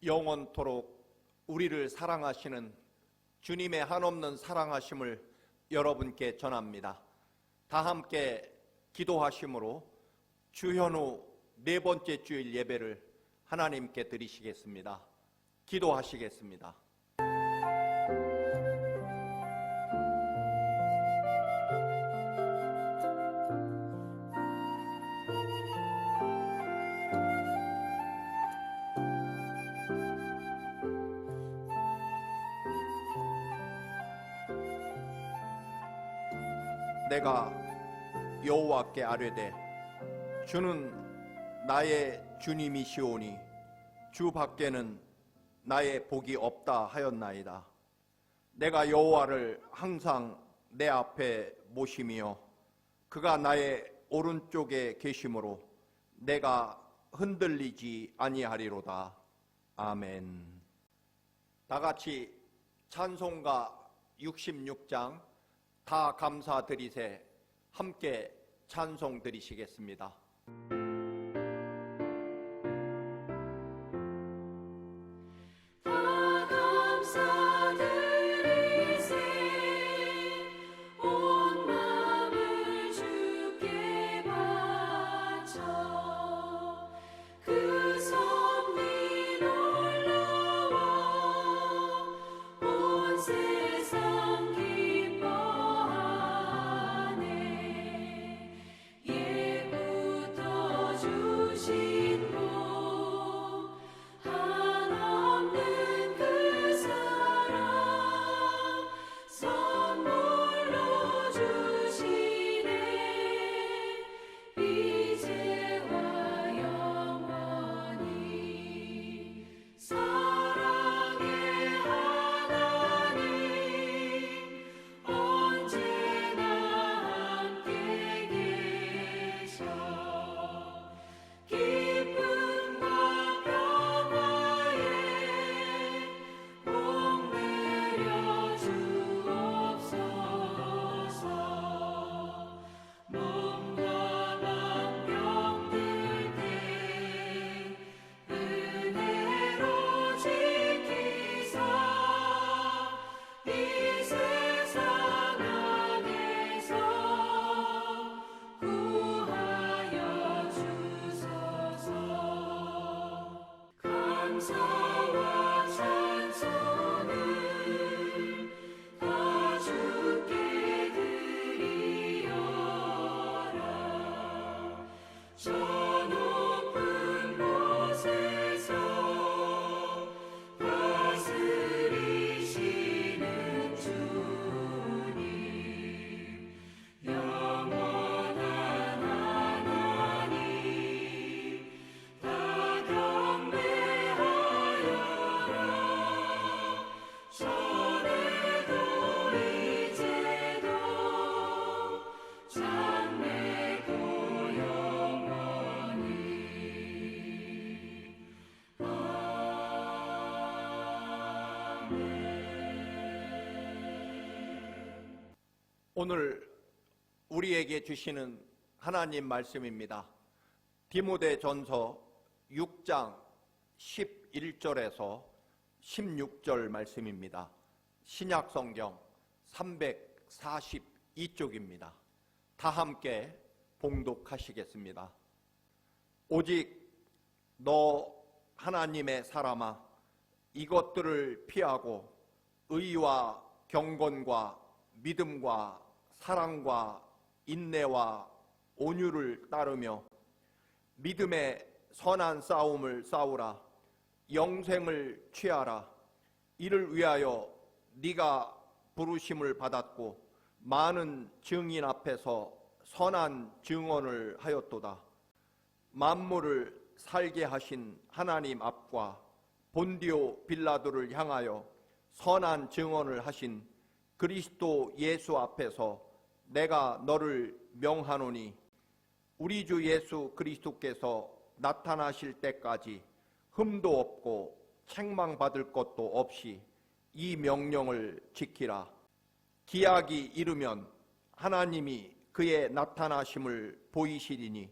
영원토록 우리를 사랑하시는 주님의 한없는 사랑하심을 여러분께 전합니다. 다 함께 기도하심으로 주현우 네 번째 주일 예배를 하나님께 드리시겠습니다. 기도하시겠습니다. 내가 여호와께 아뢰되 주는 나의 주님이시오니 주 밖에는 나의 복이 없다 하였나이다. 내가 여호와를 항상 내 앞에 모시며 그가 나의 오른쪽에 계심으로 내가 흔들리지 아니하리로다. 아멘. 다 같이 찬송가 66장 다 감사드리세 함께 찬송 드리시겠습니다. 오늘 우리에게 주시는 하나님 말씀입니다. 디모데전서 6장 11절에서 16절 말씀입니다. 신약성경 342쪽입니다. 다 함께 봉독하시겠습니다. 오직 너 하나님의 사람아, 이것들을 피하고 의와 경건과 믿음과 사랑과 인내와 온유를 따르며 믿음의 선한 싸움을 싸우라. 영생을 취하라. 이를 위하여 네가 부르심을 받았고 많은 증인 앞에서 선한 증언을 하였도다. 만물을 살게 하신 하나님 앞과 본디오 빌라도를 향하여 선한 증언을 하신 그리스도 예수 앞에서 내가 너를 명하노니 우리 주 예수 그리스도께서 나타나실 때까지 흠도 없고 책망받을 것도 없이 이 명령을 지키라. 기약이 이르면 하나님이 그의 나타나심을 보이시리니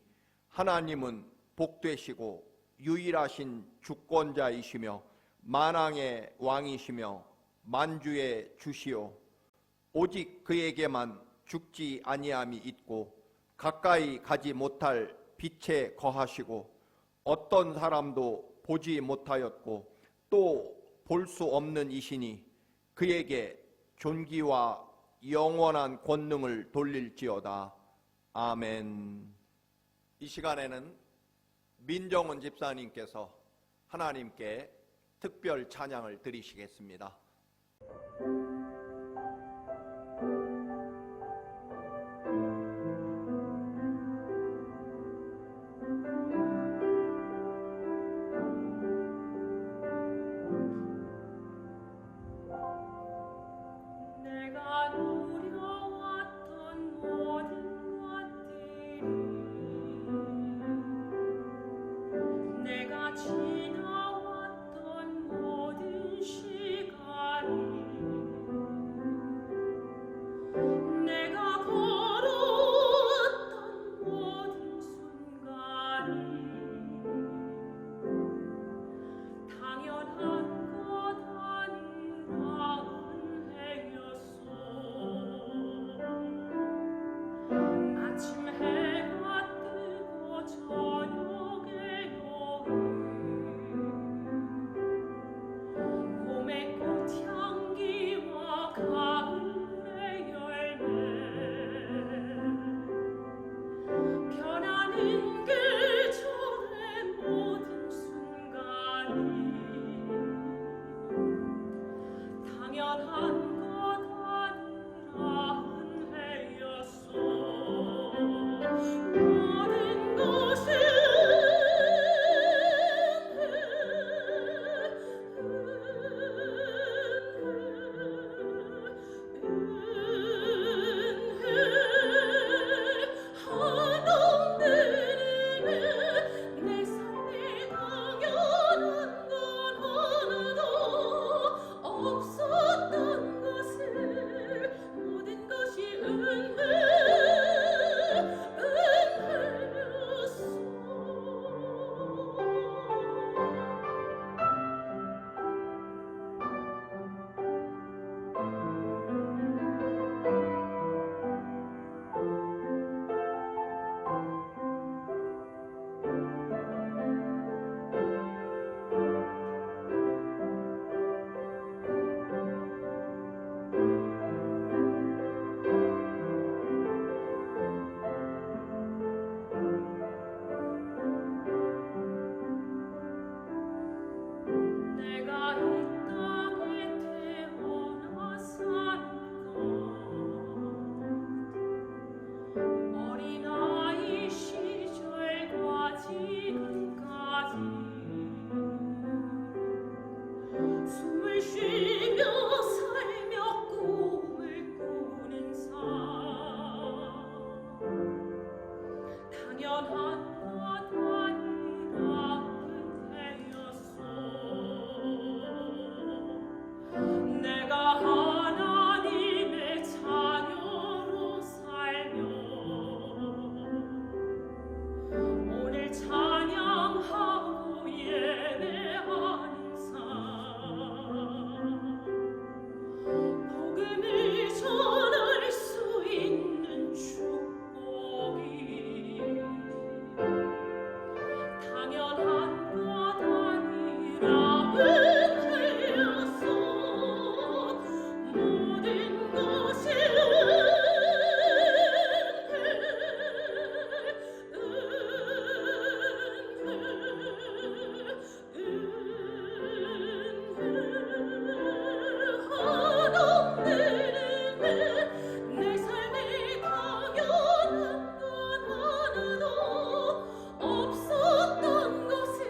하나님은 복되시고 유일하신 주권자이시며 만왕의 왕이시며 만주의 주시오. 오직 그에게만 죽지 아니함이 있고 가까이 가지 못할 빛에 거하시고 어떤 사람도 보지 못하였고 또 볼 수 없는 이시니 그에게 존귀와 영원한 권능을 돌릴지어다. 아멘. 이 시간에는 민정은 집사님께서 하나님께 특별 찬양을 드리시겠습니다. 없었던 것을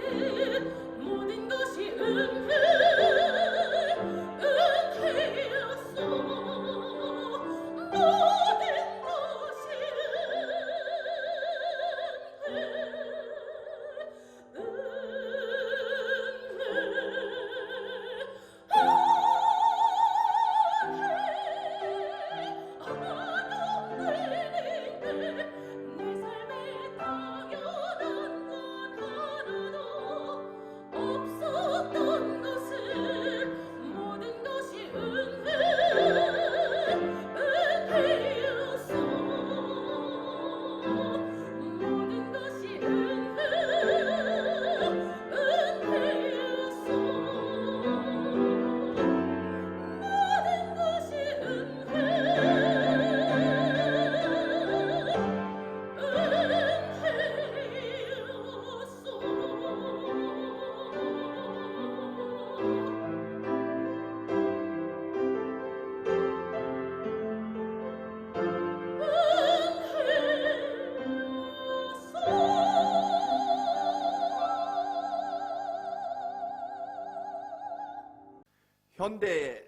현대의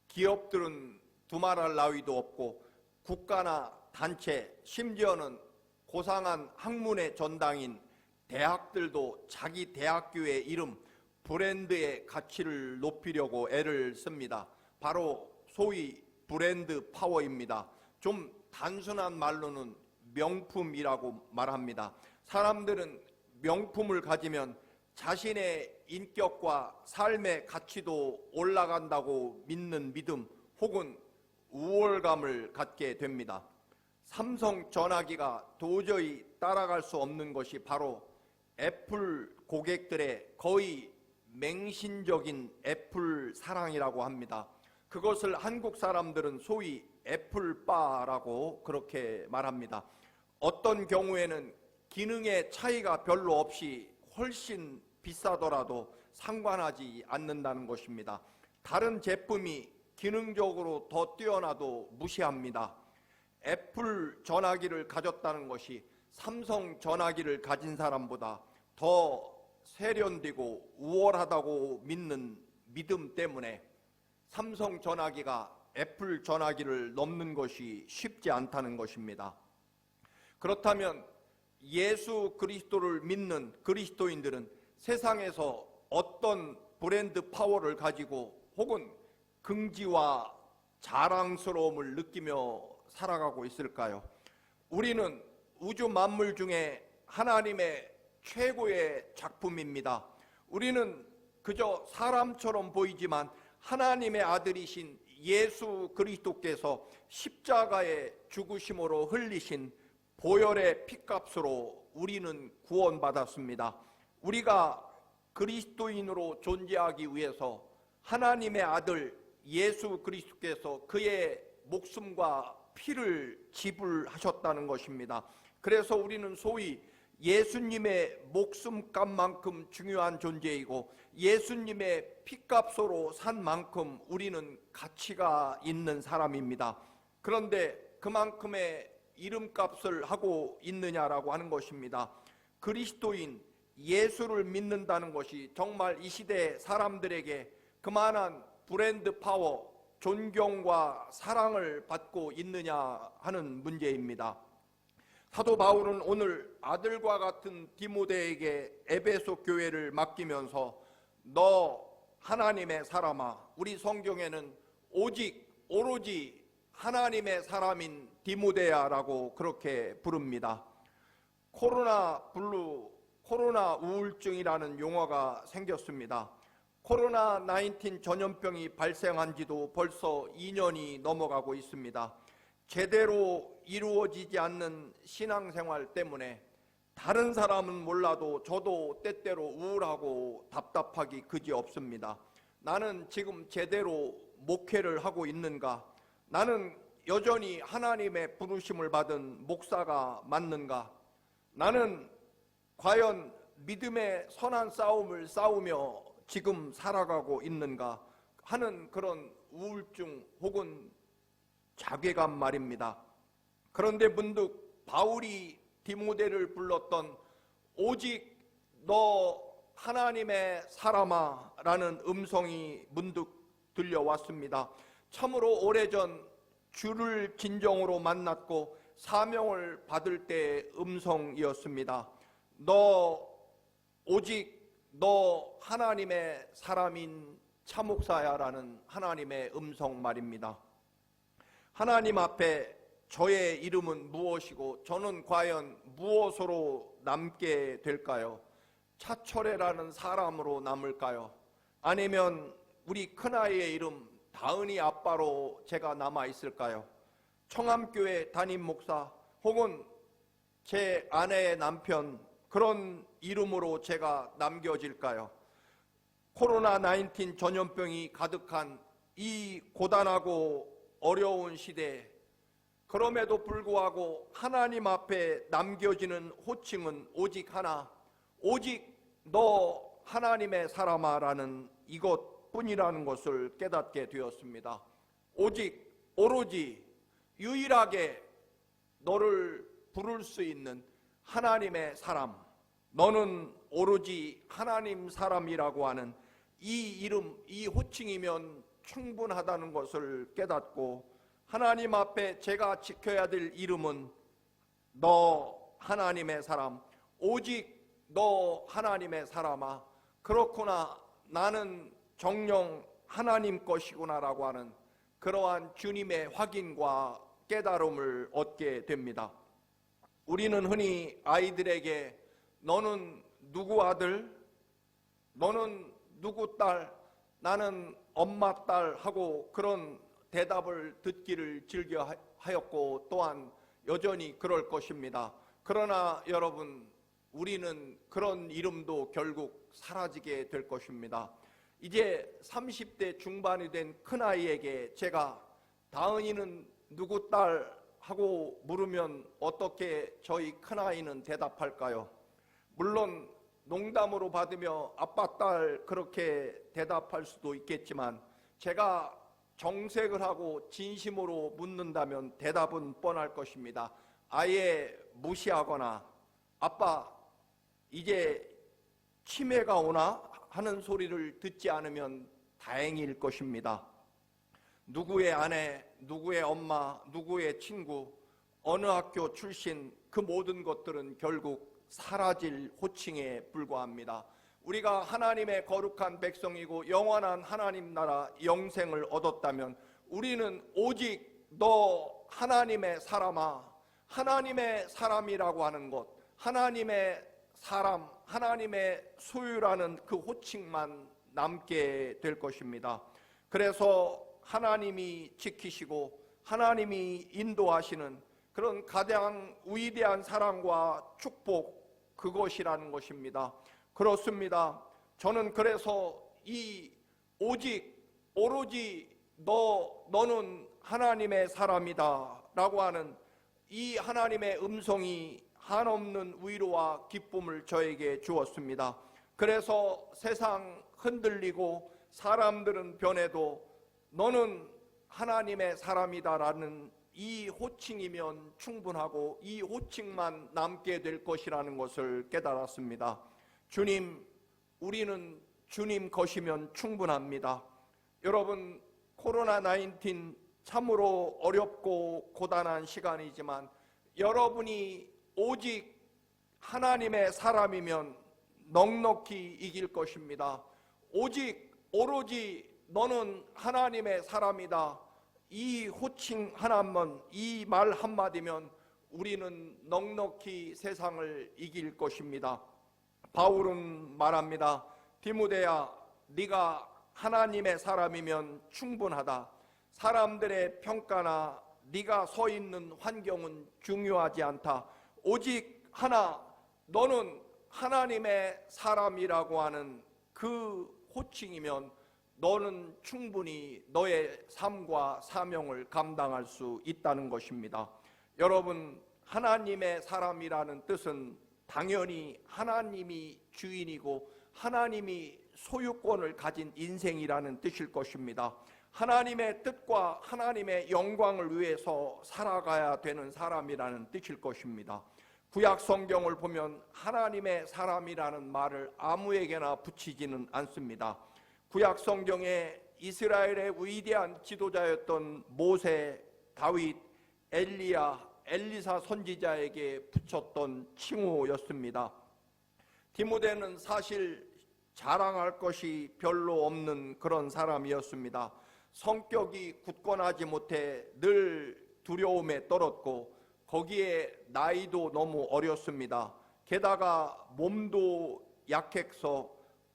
기업들은 두말할 나위도 없고 국가나 단체, 심지어는 고상한 학문의 전당인 대학들도 자기 대학교의 이름, 브랜드의 가치를 높이려고 애를 씁니다. 바로 소위 브랜드 파워입니다. 좀 단순한 말로는 명품이라고 말합니다. 사람들은 명품을 가지면 자신의 인격과 삶의 가치도 올라간다고 믿는 믿음 혹은 우월감을 갖게 됩니다. 삼성 전화기가 도저히 따라갈 수 없는 것이 바로 애플 고객들의 거의 맹신적인 애플 사랑이라고 합니다. 그것을 한국 사람들은 소위 애플바라고 그렇게 말합니다. 어떤 경우에는 기능의 차이가 별로 없이 훨씬 비싸더라도 상관하지 않는다는 것입니다. 다른 제품이 기능적으로 더 뛰어나도 무시합니다. 애플 전화기를 가졌다는 것이 삼성 전화기를 가진 사람보다 더 세련되고 우월하다고 믿는 믿음 때문에 삼성 전화기가 애플 전화기를 넘는 것이 쉽지 않다는 것입니다. 그렇다면 예수 그리스도를 믿는 그리스도인들은 세상에서 어떤 브랜드 파워를 가지고 혹은 긍지와 자랑스러움을 느끼며 살아가고 있을까요? 우리는 우주 만물 중에 하나님의 최고의 작품입니다. 우리는 그저 사람처럼 보이지만 하나님의 아들이신 예수 그리스도께서 십자가의 죽으심으로 흘리신 보혈의 피값으로 우리는 구원받았습니다. 우리가 그리스도인으로 존재하기 위해서 하나님의 아들 예수 그리스도께서 그의 목숨과 피를 지불하셨다는 것입니다. 그래서 우리는 소위 예수님의 목숨값만큼 중요한 존재이고 예수님의 피값으로 산 만큼 우리는 가치가 있는 사람입니다. 그런데 그만큼의 이름값을 하고 있느냐라고 하는 것입니다. 그리스도인 예수를 믿는다는 것이 정말 이 시대 사람들에게 그만한 브랜드 파워, 존경과 사랑을 받고 있느냐 하는 문제입니다. 사도 바울은 오늘 아들과 같은 디모데에게 에베소 교회를 맡기면서 너 하나님의 사람아, 우리 성경에는 오로지 하나님의 사람인 디모데야라고 그렇게 부릅니다. 코로나 블루, 코로나 우울증이라는 용어가 생겼습니다. 코로나 19 전염병이 발생한 지도 벌써 2년이 넘어가고 있습니다. 제대로 이루어지지 않는 신앙생활 때문에 다른 사람은 몰라도 저도 때때로 우울하고 답답하기 그지없습니다. 나는 지금 제대로 목회를 하고 있는가? 나는 여전히 하나님의 부르심을 받은 목사가 맞는가? 나는 과연 믿음의 선한 싸움을 싸우며 지금 살아가고 있는가 하는 그런 우울증 혹은 자괴감 말입니다. 그런데 문득 바울이 디모데를 불렀던 오직 너 하나님의 사람아 라는 음성이 문득 들려왔습니다. 참으로 오래전 주를 진정으로 만났고 사명을 받을 때의 음성이었습니다. 오직 너 하나님의 사람인 차목사야라는 하나님의 음성 말입니다. 하나님 앞에 저의 이름은 무엇이고 저는 과연 무엇으로 남게 될까요? 차철애라는 사람으로 남을까요? 아니면 우리 큰아이의 이름 다은이 아빠로 제가 남아 있을까요? 청암교회 담임 목사 혹은 제 아내의 남편 그런 이름으로 제가 남겨질까요? 코로나 19 전염병이 가득한 이 고단하고 어려운 시대에 그럼에도 불구하고 하나님 앞에 남겨지는 호칭은 오직 하나, 오직 너 하나님의 사람아라는 이것뿐이라는 것을 깨닫게 되었습니다. 오로지 유일하게 너를 부를 수 있는 하나님의 사람, 너는 오로지 하나님 사람이라고 하는 이 이름, 이 호칭이면 충분하다는 것을 깨닫고 하나님 앞에 제가 지켜야 될 이름은 너 하나님의 사람, 오직 너 하나님의 사람아, 그렇구나, 나는 정녕 하나님 것이구나라고 하는 그러한 주님의 확인과 깨달음을 얻게 됩니다. 우리는 흔히 아이들에게 너는 누구 아들, 너는 누구 딸, 나는 엄마 딸 하고 그런 대답을 듣기를 즐겨하였고 또한 여전히 그럴 것입니다. 그러나 여러분, 우리는 그런 이름도 결국 사라지게 될 것입니다. 이제 30대 중반이 된 큰아이에게 제가 다은이는 누구 딸 하고 물으면 어떻게 저희 큰아이는 대답할까요? 물론 농담으로 받으며 아빠 딸 그렇게 대답할 수도 있겠지만 제가 정색을 하고 진심으로 묻는다면 대답은 뻔할 것입니다. 아예 무시하거나 아빠 이제 치매가 오나 하는 소리를 듣지 않으면 다행일 것입니다. 누구의 아내, 누구의 엄마, 누구의 친구, 어느 학교 출신, 그 모든 것들은 결국 사라질 호칭에 불과합니다. 우리가 하나님의 거룩한 백성이고 영원한 하나님 나라 영생을 얻었다면 우리는 오직 너 하나님의 사람아, 하나님의 사람이라고 하는 것, 하나님의 사람, 하나님의 소유라는 그 호칭만 남게 될 것입니다. 그래서 하나님이 지키시고 하나님이 인도하시는 그런 가장 위대한 사랑과 축복, 그것이라는 것입니다. 그렇습니다. 저는 그래서 이 오로지 너는 하나님의 사람이다 라고 하는 이 하나님의 음성이 한없는 위로와 기쁨을 저에게 주었습니다. 그래서 세상 흔들리고 사람들은 변해도 너는 하나님의 사람이다라는 이 호칭이면 충분하고 이 호칭만 남게 될 것이라는 것을 깨달았습니다. 주님, 우리는 주님 것이면 충분합니다. 여러분, 코로나19 참으로 어렵고 고단한 시간이지만 여러분이 오직 하나님의 사람이면 넉넉히 이길 것입니다. 오로지 너는 하나님의 사람이다. 이 호칭 하나면, 이 말 한마디면 우리는 넉넉히 세상을 이길 것입니다. 바울은 말합니다. 디모데야, 네가 하나님의 사람이면 충분하다. 사람들의 평가나 네가 서 있는 환경은 중요하지 않다. 오직 하나, 너는 하나님의 사람이라고 하는 그 호칭이면 너는 충분히 너의 삶과 사명을 감당할 수 있다는 것입니다. 여러분, 하나님의 사람이라는 뜻은 당연히 하나님이 주인이고 하나님이 소유권을 가진 인생이라는 뜻일 것입니다. 하나님의 뜻과 하나님의 영광을 위해서 살아가야 되는 사람이라는 뜻일 것입니다. 구약 성경을 보면 하나님의 사람이라는 말을 아무에게나 붙이지는 않습니다. 구약 성경에 이스라엘의 위대한 지도자였던 모세, 다윗, 엘리야, 엘리사 선지자에게 붙였던 칭호였습니다. 디모데는 사실 자랑할 것이 별로 없는 그런 사람이었습니다. 성격이 굳건하지 못해 늘 두려움에 떨었고 거기에 나이도 너무 어렸습니다. 게다가 몸도 약해서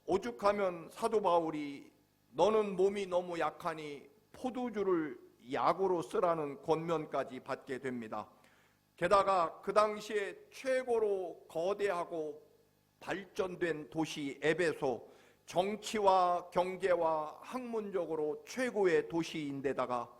오죽하면 사도 바울이 너는 몸이 너무 약하니 포도주를 약으로 쓰라는 권면까지 받게 됩니다. 게다가 그 당시에 최고로 거대하고 발전된 도시 에베소, 정치와 경제와 학문적으로 최고의 도시인데다가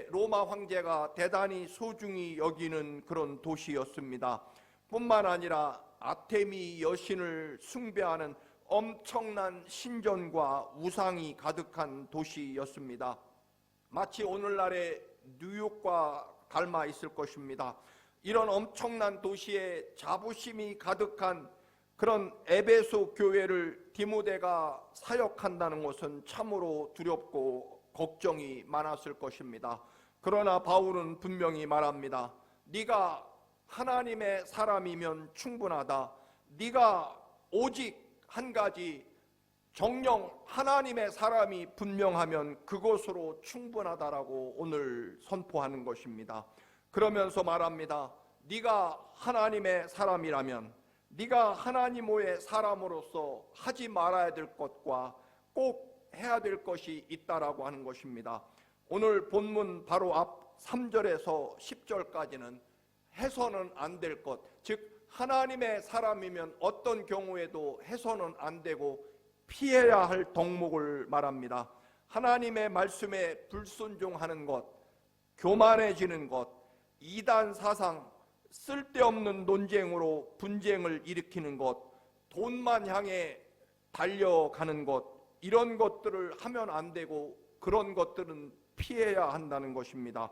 로마 황제가 대단히 소중히 여기는 그런 도시였습니다. 뿐만 아니라 아테미 여신을 숭배하는 엄청난 신전과 우상이 가득한 도시였습니다. 마치 오늘날의 뉴욕과 닮아 있을 것입니다. 이런 엄청난 도시에 자부심이 가득한 그런 에베소 교회를 디모데가 사역한다는 것은 참으로 두렵고 걱정이 많았을 것입니다. 그러나 바울은 분명히 말합니다. 네가 하나님의 사람이면 충분하다. 네가 오직 한 가지 정령 하나님의 사람이 분명하면 그것으로 충분하다라고 오늘 선포하는 것입니다. 그러면서 말합니다. 네가 하나님의 사람이라면 네가 하나님의 사람으로서 하지 말아야 될 것과 꼭 해야 될 것이 있다라고 하는 것입니다. 오늘 본문 바로 앞 3절에서 10절까지는 해서는 안 될 것, 즉 하나님의 사람이면 어떤 경우에도 해서는 안 되고 피해야 할 덕목을 말합니다. 하나님의 말씀에 불순종하는 것, 교만해지는 것, 이단 사상, 쓸데없는 논쟁으로 분쟁을 일으키는 것, 돈만 향해 달려가는 것, 이런 것들을 하면 안 되고 그런 것들은 피해야 한다는 것입니다.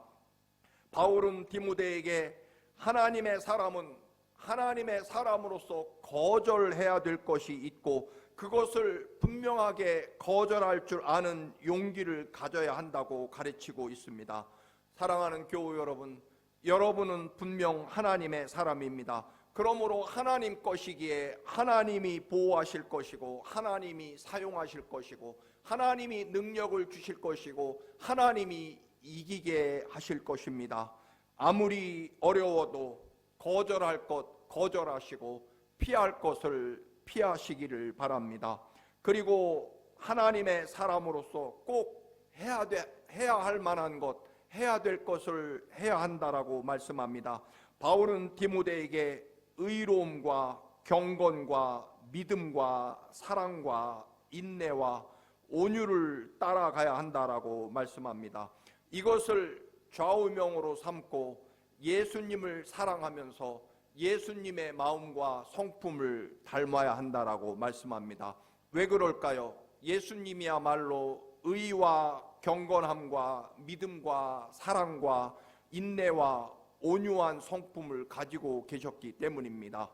바울은 디모데에게 하나님의 사람은 하나님의 사람으로서 거절해야 될 것이 있고 그것을 분명하게 거절할 줄 아는 용기를 가져야 한다고 가르치고 있습니다. 사랑하는 교우 여러분, 여러분은 분명 하나님의 사람입니다. 그러므로 하나님 것이기에 하나님이 보호하실 것이고 하나님이 사용하실 것이고 하나님이 능력을 주실 것이고 하나님이 이기게 하실 것입니다. 아무리 어려워도 거절할 것 거절하시고 피할 것을 피하시기를 바랍니다. 그리고 하나님의 사람으로서 꼭 해야 할 만한 것, 해야 될 것을 해야 한다라고 말씀합니다. 바울은 디모데에게 의로움과 경건과 믿음과 사랑과 인내와 온유를 따라가야 한다라고 말씀합니다. 이것을 좌우명으로 삼고 예수님을 사랑하면서 예수님의 마음과 성품을 닮아야 한다라고 말씀합니다. 왜 그럴까요? 예수님이야말로 의와 경건함과 믿음과 사랑과 인내와 온유한 성품을 가지고 계셨기 때문입니다.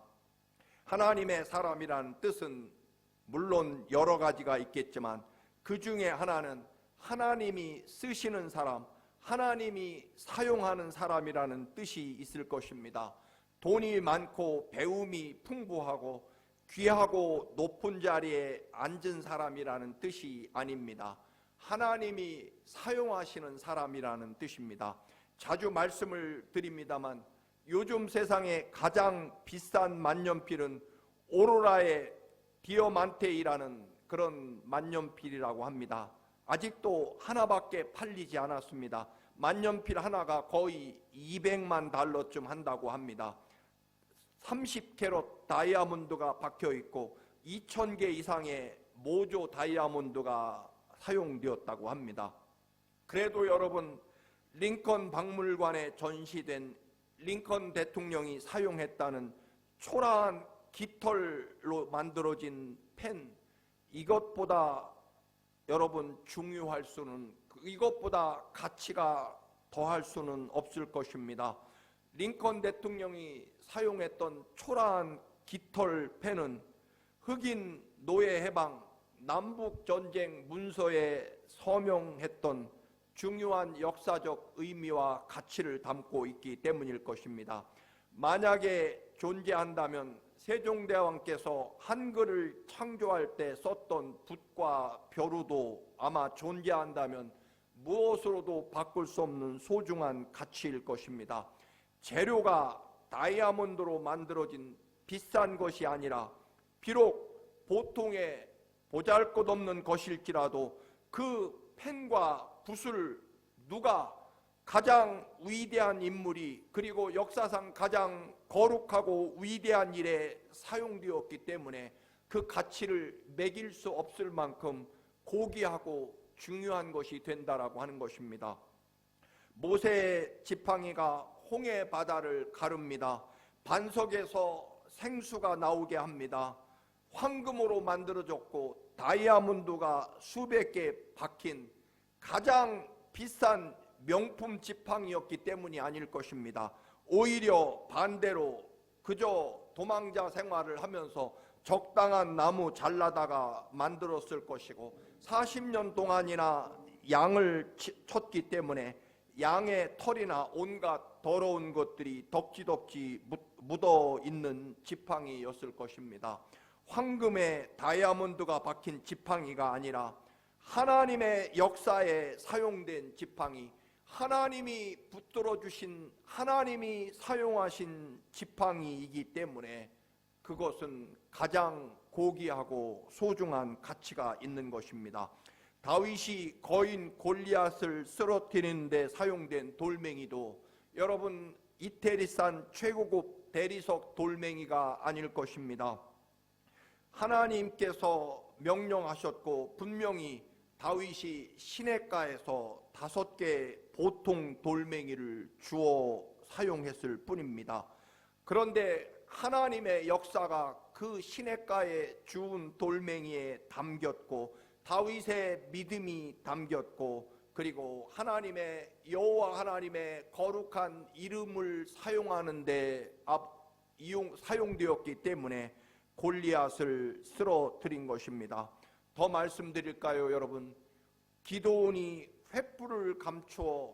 하나님의 사람이라는 뜻은 물론 여러 가지가 있겠지만 그 중에 하나는 하나님이 쓰시는 사람, 하나님이 사용하는 사람이라는 뜻이 있을 것입니다. 돈이 많고 배움이 풍부하고 귀하고 높은 자리에 앉은 사람이라는 뜻이 아닙니다. 하나님이 사용하시는 사람이라는 뜻입니다. 자주 말씀을 드립니다만 요즘 세상에 가장 비싼 만년필은 오로라의 디어만테이라는 그런 만년필이라고 합니다. 아직도 하나밖에 팔리지 않았습니다. 만년필 하나가 거의 200만 달러쯤 한다고 합니다. 30캐럿 다이아몬드가 박혀 있고 2,000개 이상의 모조 다이아몬드가 사용되었다고 합니다. 그래도 여러분, 링컨 박물관에 전시된 링컨 대통령이 사용했다는 초라한 깃털로 만들어진 펜, 이것보다 여러분 중요할 수는, 이것보다 가치가 더할 수는 없을 것입니다. 링컨 대통령이 사용했던 초라한 깃털 펜은 흑인 노예 해방, 남북 전쟁 문서에 서명했던 중요한 역사적 의미와 가치를 담고 있기 때문일 것입니다. 만약에 존재한다면 세종대왕께서 한글을 창조할 때 썼던 붓과 벼루도 아마 존재한다면 무엇으로도 바꿀 수 없는 소중한 가치일 것입니다. 재료가 다이아몬드로 만들어진 비싼 것이 아니라 비록 보통의 보잘것없는 것일지라도 그 펜과 붓을 누가 가장 위대한 인물이 그리고 역사상 가장 거룩하고 위대한 일에 사용되었기 때문에 그 가치를 매길 수 없을 만큼 고귀하고 중요한 것이 된다라고 하는 것입니다. 모세의 지팡이가 홍해 바다를 가릅니다. 반석에서 생수가 나오게 합니다. 황금으로 만들어졌고 다이아몬드가 수백 개 박힌 가장 비싼 명품 지팡이였기 때문이 아닐 것입니다. 오히려 반대로 그저 도망자 생활을 하면서 적당한 나무 잘라다가 만들었을 것이고 40년 동안이나 양을 쳤기 때문에 양의 털이나 온갖 더러운 것들이 덕지덕지 묻어 있는 지팡이였을 것입니다. 황금의 다이아몬드가 박힌 지팡이가 아니라 하나님의 역사에 사용된 지팡이, 하나님이 붙들어 주신, 하나님이 사용하신 지팡이이기 때문에 그것은 가장 고귀하고 소중한 가치가 있는 것입니다. 다윗이 거인 골리앗을 쓰러뜨리는 데 사용된 돌멩이도 여러분 이태리산 최고급 대리석 돌멩이가 아닐 것입니다. 하나님께서 명령하셨고 분명히 다윗이 시냇가에서 5개 보통 돌멩이를 주어 사용했을 뿐입니다. 그런데 하나님의 역사가 그 시냇가에 주운 돌멩이에 담겼고 다윗의 믿음이 담겼고 그리고 하나님의 여호와 하나님의 거룩한 이름을 사용하는 데 사용되었기 때문에 골리앗을 쓰러뜨린 것입니다. 더 말씀드릴까요, 여러분? 기드온이 횃불을 감추어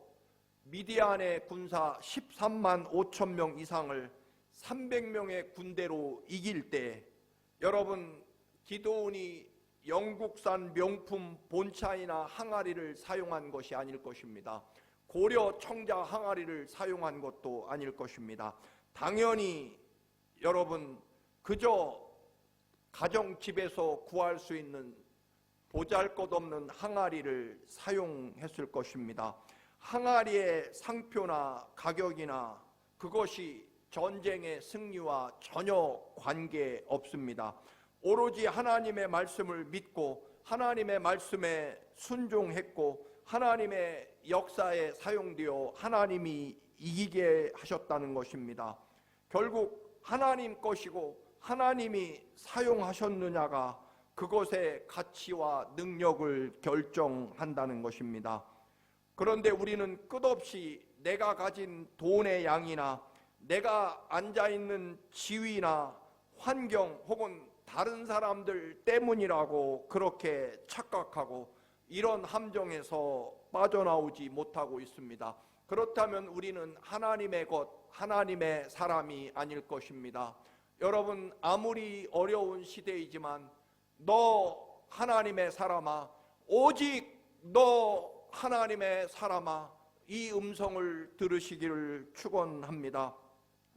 미디안의 군사 13만 5천 명 이상을 300명의 군대로 이길 때 여러분 기드온이 영국산 명품 본차이나 항아리를 사용한 것이 아닐 것입니다. 고려 청자 항아리를 사용한 것도 아닐 것입니다. 당연히 여러분 그저 가정집에서 구할 수 있는 보잘것없는 항아리를 사용했을 것입니다. 항아리의 상표나 가격이나 그것이 전쟁의 승리와 전혀 관계 없습니다. 오로지 하나님의 말씀을 믿고 하나님의 말씀에 순종했고 하나님의 역사에 사용되어 하나님이 이기게 하셨다는 것입니다. 결국 하나님 것이고 하나님이 사용하셨느냐가 그것의 가치와 능력을 결정한다는 것입니다. 그런데 우리는 끝없이 내가 가진 돈의 양이나 내가 앉아있는 지위나 환경 혹은 다른 사람들 때문이라고 그렇게 착각하고 이런 함정에서 빠져나오지 못하고 있습니다. 그렇다면 우리는 하나님의 것, 하나님의 사람이 아닐 것입니다. 여러분 아무리 어려운 시대이지만 너 하나님의 사람아, 오직 너 하나님의 사람아, 이 음성을 들으시기를 축원합니다.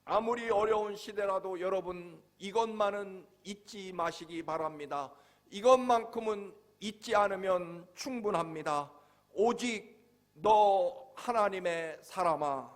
아무리 어려운 시대라도 여러분 이것만은 잊지 마시기 바랍니다. 이것만큼은 잊지 않으면 충분합니다. 오직 너 하나님의 사람아.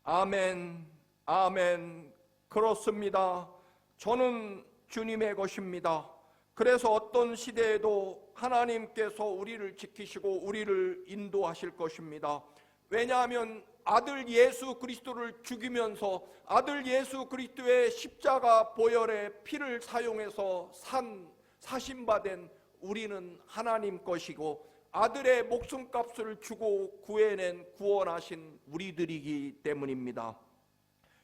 아멘, 아멘. 그렇습니다. 저는 주님의 것입니다. 그래서 어떤 시대에도 하나님께서 우리를 지키시고 우리를 인도하실 것입니다. 왜냐하면 아들 예수 그리스도를 죽이면서 아들 예수 그리스도의 십자가 보혈의 피를 사용해서 사심받은 우리는 하나님 것이고 아들의 목숨값을 주고 구해낸 구원하신 우리들이기 때문입니다.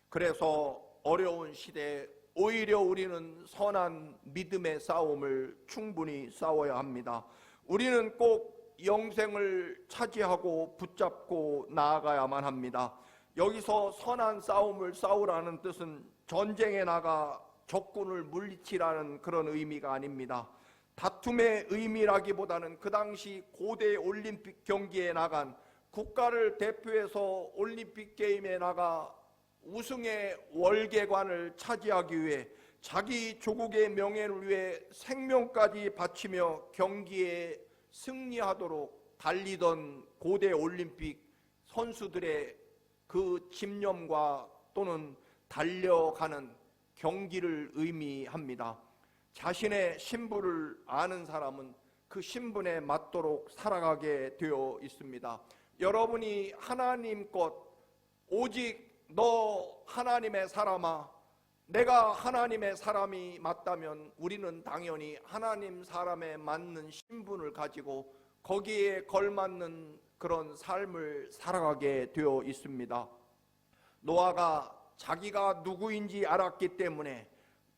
그래서 어려운 시대에 오히려 우리는 선한 믿음의 싸움을 충분히 싸워야 합니다. 우리는 꼭 영생을 차지하고 붙잡고 나아가야만 합니다. 여기서 선한 싸움을 싸우라는 뜻은 전쟁에 나가 적군을 물리치라는 그런 의미가 아닙니다. 다툼의 의미라기보다는 그 당시 고대 올림픽 경기에 나간 국가를 대표해서 올림픽 게임에 나가 우승의 월계관을 차지하기 위해 자기 조국의 명예를 위해 생명까지 바치며 경기에 승리하도록 달리던 고대 올림픽 선수들의 그 집념과 또는 달려가는 경기를 의미합니다. 자신의 신분을 아는 사람은 그 신분에 맞도록 살아가게 되어 있습니다. 여러분이 하나님 것, 오직 너 하나님의 사람아, 내가 하나님의 사람이 맞다면 우리는 당연히 하나님 사람에 맞는 신분을 가지고 거기에 걸맞는 그런 삶을 살아가게 되어 있습니다. 노아가 자기가 누구인지 알았기 때문에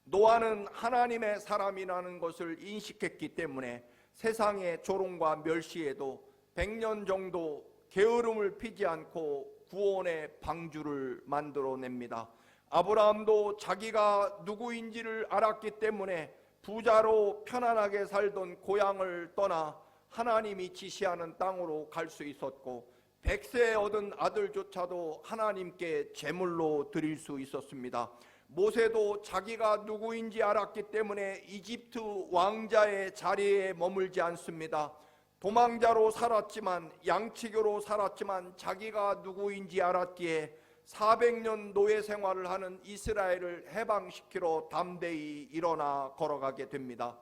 노아는 하나님의 사람이라는 것을 인식했기 때문에 세상의 조롱과 멸시에도 100년 정도 게으름을 피지 않고 구원의 방주를 만들어냅니다. 아브라함도 자기가 누구인지를 알았기 때문에 부자로 편안하게 살던 고향을 떠나 하나님이 지시하는 땅으로 갈 수 있었고, 100세에 얻은 아들조차도 하나님께 제물로 드릴 수 있었습니다. 모세도 자기가 누구인지 알았기 때문에 이집트 왕자의 자리에 머물지 않습니다. 도망자로 살았지만, 양치교로 살았지만 자기가 누구인지 알았기에 400년 노예 생활을 하는 이스라엘을 해방시키러 담대히 일어나 걸어가게 됩니다.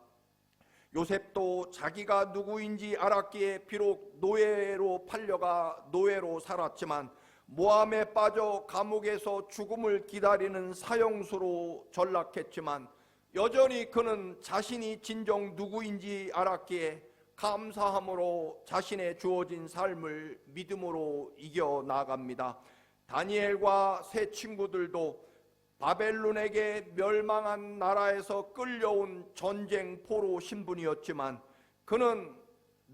요셉도 자기가 누구인지 알았기에 비록 노예로 팔려가 노예로 살았지만, 모함에 빠져 감옥에서 죽음을 기다리는 사형수로 전락했지만, 여전히 그는 자신이 진정 누구인지 알았기에 감사함으로 자신의 주어진 삶을 믿음으로 이겨나갑니다. 다니엘과 세 친구들도 바벨론에게 멸망한 나라에서 끌려온 전쟁 포로 신분이었지만, 그는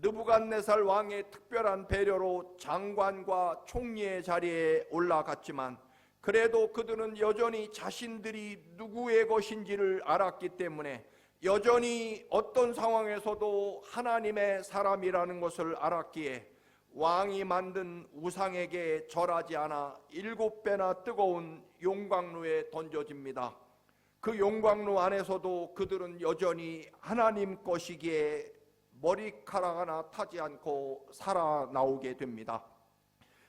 느부갓네살 왕의 특별한 배려로 장관과 총리의 자리에 올라갔지만, 그래도 그들은 여전히 자신들이 누구의 것인지를 알았기 때문에 여전히 어떤 상황에서도 하나님의 사람이라는 것을 알았기에 왕이 만든 우상에게 절하지 않아 7배나 뜨거운 용광로에 던져집니다. 그 용광로 안에서도 그들은 여전히 하나님 것이기에 머리카락 하나 타지 않고 살아나오게 됩니다.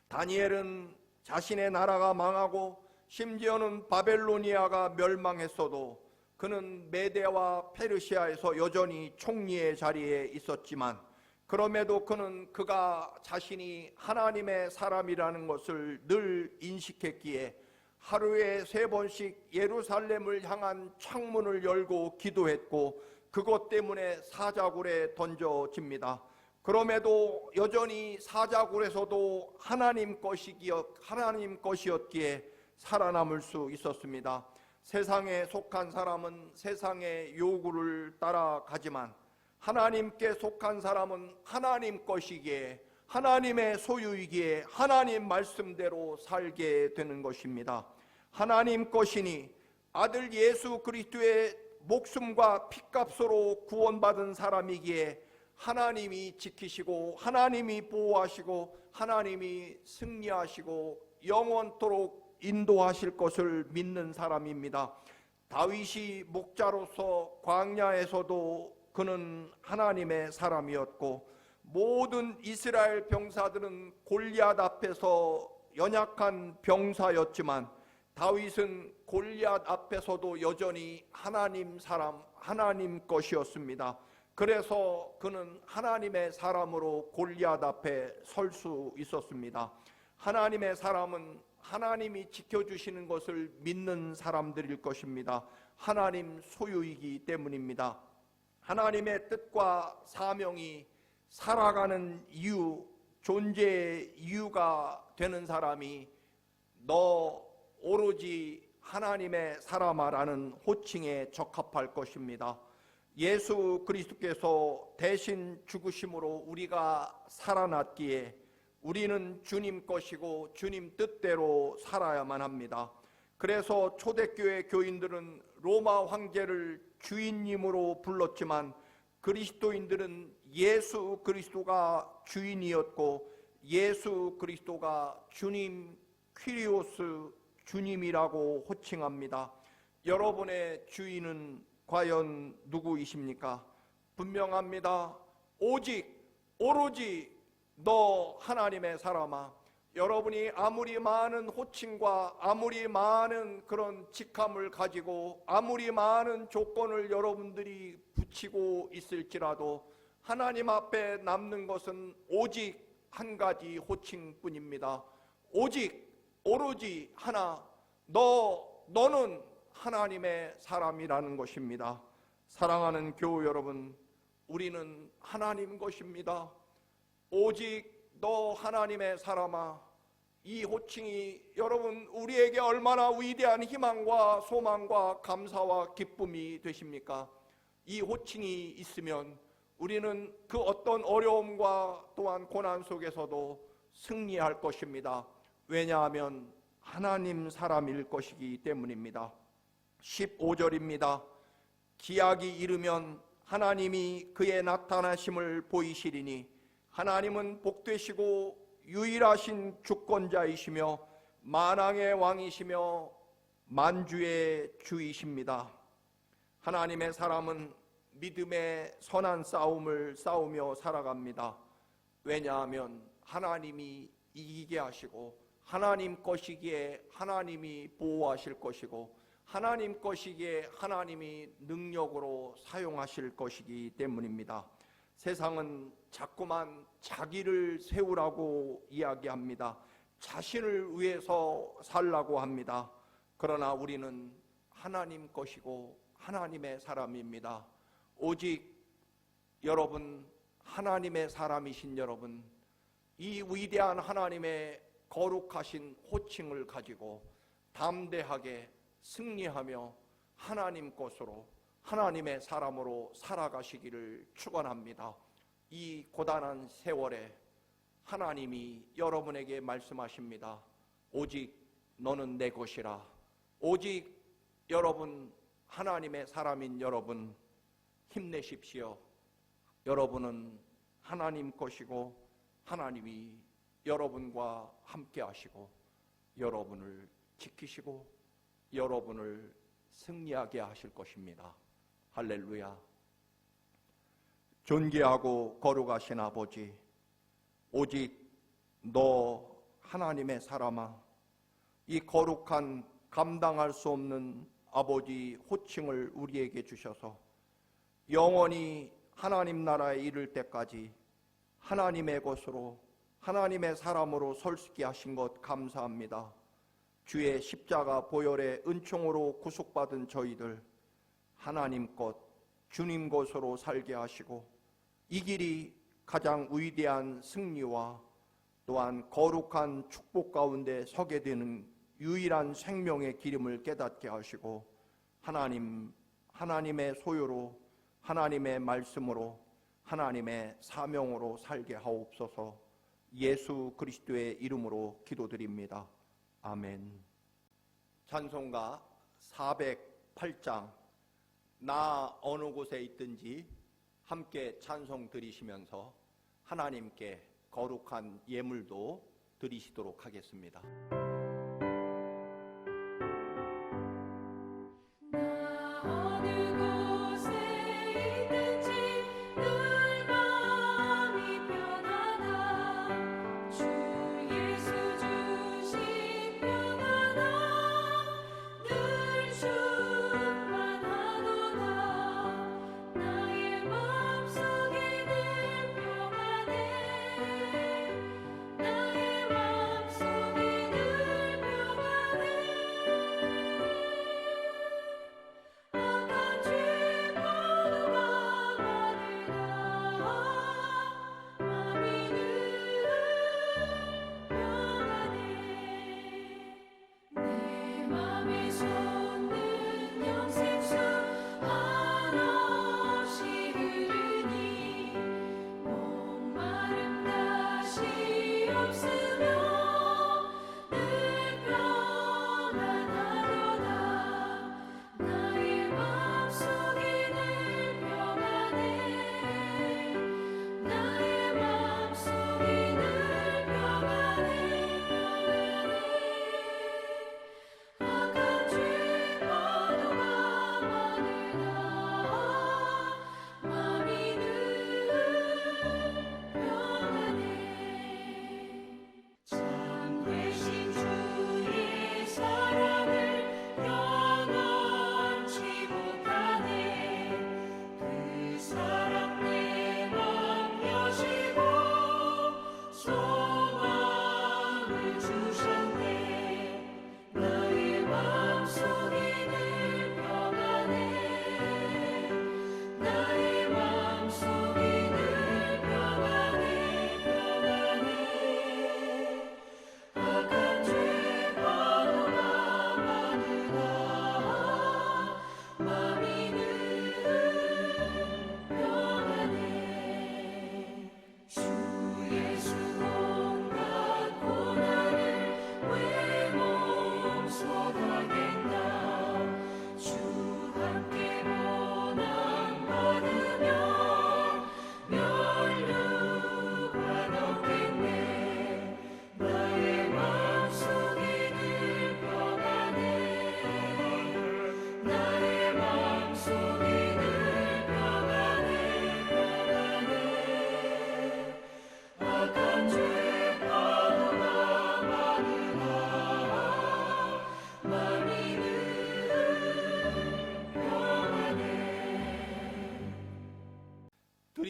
다니엘은 자신의 나라가 망하고 심지어는 바벨로니아가 멸망했어도 그는 메대와 페르시아에서 여전히 총리의 자리에 있었지만, 그럼에도 그는 그가 자신이 하나님의 사람이라는 것을 늘 인식했기에 하루에 3번씩 예루살렘을 향한 창문을 열고 기도했고, 그것 때문에 사자굴에 던져집니다. 그럼에도 여전히 사자굴에서도 하나님 것이었기에 살아남을 수 있었습니다. 세상에 속한 사람은 세상의 요구를 따라가지만, 하나님께 속한 사람은 하나님 것이기에, 하나님의 소유이기에 하나님 말씀대로 살게 되는 것입니다. 하나님 것이니 아들 예수 그리스도의 목숨과 피값으로 구원받은 사람이기에 하나님이 지키시고 하나님이 보호하시고 하나님이 승리하시고 영원토록 인도하실 것을 믿는 사람입니다. 다윗이 목자로서 광야에서도 그는 하나님의 사람이었고, 모든 이스라엘 병사들은 골리앗 앞에서 연약한 병사였지만 다윗은 골리앗 앞에서도 여전히 하나님 사람, 하나님 것이었습니다. 그래서 그는 하나님의 사람으로 골리앗 앞에 설 수 있었습니다. 하나님의 사람은 하나님이 지켜주시는 것을 믿는 사람들일 것입니다. 하나님 소유이기 때문입니다. 하나님의 뜻과 사명이 살아가는 이유, 존재의 이유가 되는 사람이 너 오로지 하나님의 사람아라는 호칭에 적합할 것입니다. 예수 그리스도께서 대신 죽으심으로 우리가 살아났기에 우리는 주님 것이고 주님 뜻대로 살아야만 합니다. 그래서 초대교회 교인들은 로마 황제를 주인님으로 불렀지만, 그리스도인들은 예수 그리스도가 주인이었고 예수 그리스도가 주님, 퀴리오스 주님이라고 호칭합니다. 여러분의 주인은 과연 누구이십니까? 분명합니다. 오로지 너 하나님의 사람아. 여러분이 아무리 많은 호칭과 아무리 많은 그런 직함을 가지고 아무리 많은 조건을 여러분들이 붙이고 있을지라도 하나님 앞에 남는 것은 오직 한 가지 호칭뿐입니다. 오로지 하나, 너는 하나님의 사람이라는 것입니다. 사랑하는 교우 여러분, 우리는 하나님 것입니다. 오직 너 하나님의 사람아, 이 호칭이 여러분 우리에게 얼마나 위대한 희망과 소망과 감사와 기쁨이 되십니까? 이 호칭이 있으면 우리는 그 어떤 어려움과 또한 고난 속에서도 승리할 것입니다. 왜냐하면 하나님 사람일 것이기 때문입니다. 15절입니다. 기약이 이르면 하나님이 그의 나타나심을 보이시리니 하나님은 복되시고 유일하신 주권자이시며 만왕의 왕이시며 만주의 주이십니다. 하나님의 사람은 믿음의 선한 싸움을 싸우며 살아갑니다. 왜냐하면 하나님이 이기게 하시고 하나님 것이기에 하나님이 보호하실 것이고 하나님 것이기에 하나님이 능력으로 사용하실 것이기 때문입니다. 세상은 자꾸만 자기를 세우라고 이야기합니다. 자신을 위해서 살라고 합니다. 그러나 우리는 하나님 것이고 하나님의 사람입니다. 오직 여러분, 하나님의 사람이신 여러분, 이 위대한 하나님의 거룩하신 호칭을 가지고 담대하게 승리하며 하나님 것으로 하나님의 사람으로 살아가시기를 축원합니다. 이 고단한 세월에 하나님이 여러분에게 말씀하십니다. 오직 너는 내 것이라. 오직 여러분, 하나님의 사람인 여러분, 힘내십시오. 여러분은 하나님 것이고 하나님이 여러분과 함께 하시고 여러분을 지키시고 여러분을 승리하게 하실 것입니다. 할렐루야. 존귀하고 거룩하신 아버지, 오직 너 하나님의 사람아, 이 거룩한 감당할 수 없는 아버지 호칭을 우리에게 주셔서 영원히 하나님 나라에 이를 때까지 하나님의 것으로 하나님의 사람으로 설 수 있게 하신 것 감사합니다. 주의 십자가 보혈의 은총으로 구속받은 저희들 하나님 것, 주님 것으로 살게 하시고 이 길이 가장 위대한 승리와 또한 거룩한 축복 가운데 서게 되는 유일한 생명의 기름을 깨닫게 하시고 하나님의 소유로 하나님의 말씀으로 하나님의 사명으로 살게 하옵소서. 예수 그리스도의 이름으로 기도드립니다. 아멘. 찬송가 408장 나 어느 곳에 있든지 함께 찬송 드리시면서 하나님께 거룩한 예물도 드리시도록 하겠습니다. 나의 맘속에는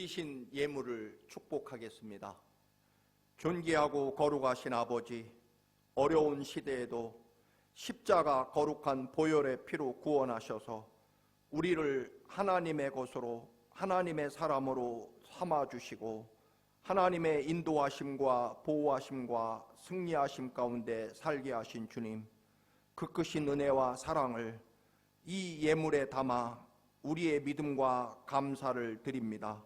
드리신 예물을 축복하겠습니다. 존귀하고 거룩하신 아버지, 어려운 시대에도 십자가 거룩한 보혈의 피로 구원하셔서 우리를 하나님의 것으로, 하나님의 사람으로 삼아주시고 하나님의 인도하심과 보호하심과 승리하심 가운데 살게 하신 주님, 그 크신 은혜와 사랑을 이 예물에 담아 우리의 믿음과 감사를 드립니다.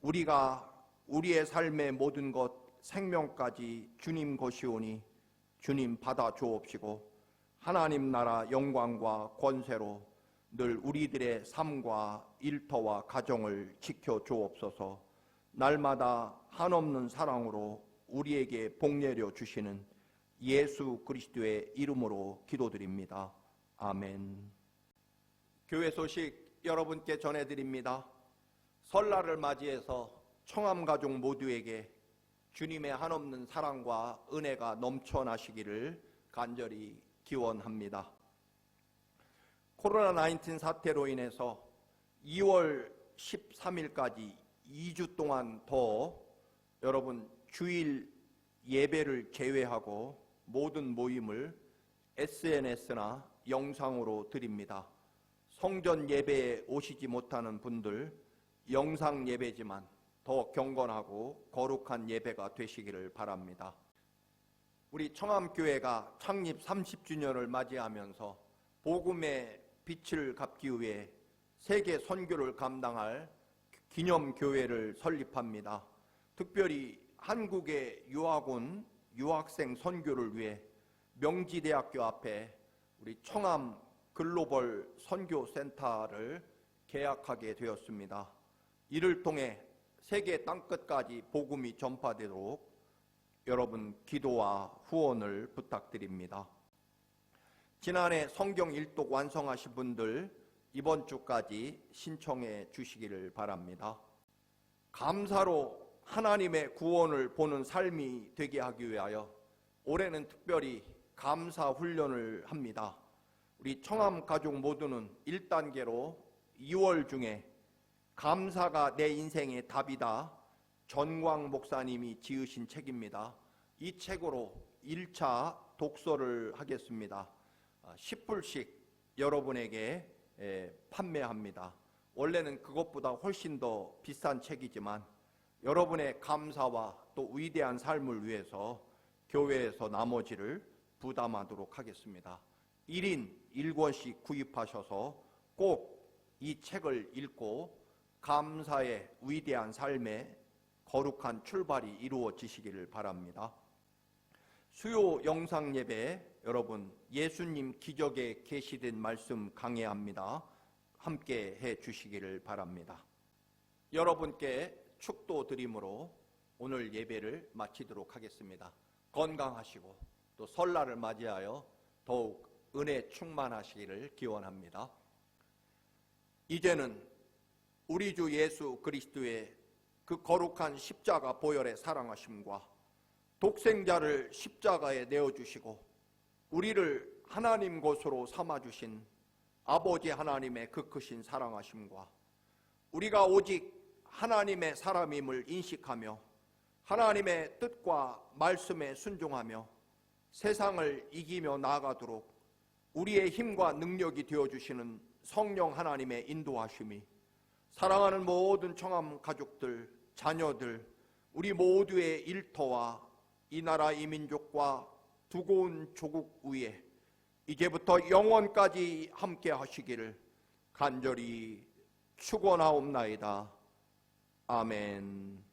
우리가 우리의 삶의 모든 것, 생명까지 주님 것이오니 주님 받아 주옵시고 하나님 나라 영광과 권세로 늘 우리들의 삶과 일터와 가정을 지켜 주옵소서. 날마다 한없는 사랑으로 우리에게 복 내려 주시는 예수 그리스도의 이름으로 기도드립니다. 아멘. 교회 소식 여러분께 전해드립니다. 설날을 맞이해서 청암가족 모두에게 주님의 한없는 사랑과 은혜가 넘쳐나시기를 간절히 기원합니다. 코로나19 사태로 인해서 2월 13일까지 2주 동안 더 여러분 주일 예배를 제외하고 모든 모임을 SNS나 영상으로 드립니다. 성전 예배에 오시지 못하는 분들 영상 예배지만 더 경건하고 거룩한 예배가 되시기를 바랍니다. 우리 청암교회가 창립 30주년을 맞이하면서 복음의 빛을 갚기 위해 세계 선교를 감당할 기념교회를 설립합니다. 특별히 한국의 유학 온 유학생 선교를 위해 명지대학교 앞에 우리 청암 글로벌 선교센터를 개학하게 되었습니다. 이를 통해 세계 땅끝까지 복음이 전파되도록 여러분 기도와 후원을 부탁드립니다. 지난해 성경 일독 완성하신 분들 이번 주까지 신청해 주시기를 바랍니다. 감사로 하나님의 구원을 보는 삶이 되게 하기 위하여 올해는 특별히 감사 훈련을 합니다. 우리 청암 가족 모두는 1단계로 2월 중에 감사가 내 인생의 답이다, 전광 목사님이 지으신 책입니다. 이 책으로 1차 독서를 하겠습니다. 10불씩 여러분에게 판매합니다. 원래는 그것보다 훨씬 더 비싼 책이지만 여러분의 감사와 또 위대한 삶을 위해서 교회에서 나머지를 부담하도록 하겠습니다. 1인 1권씩 구입하셔서 꼭 이 책을 읽고 감사의 위대한 삶에 거룩한 출발이 이루어지시기를 바랍니다. 수요 영상 예배 여러분 예수님 기적에 계시된 말씀 강해합니다. 함께 해 주시기를 바랍니다. 여러분께 축도 드림으로 오늘 예배를 마치도록 하겠습니다. 건강하시고 또 설날을 맞이하여 더욱 은혜 충만하시기를 기원합니다. 이제는 우리 주 예수 그리스도의 그 거룩한 십자가 보혈의 사랑하심과 독생자를 십자가에 내어주시고 우리를 하나님 것으로 삼아주신 아버지 하나님의 그 크신 사랑하심과 우리가 오직 하나님의 사람임을 인식하며 하나님의 뜻과 말씀에 순종하며 세상을 이기며 나아가도록 우리의 힘과 능력이 되어주시는 성령 하나님의 인도하심이 사랑하는 모든 청암 가족들, 자녀들, 우리 모두의 일터와 이 나라 이 민족과 두고 온 조국 위에 이제부터 영원까지 함께 하시기를 간절히 축원하옵나이다. 아멘.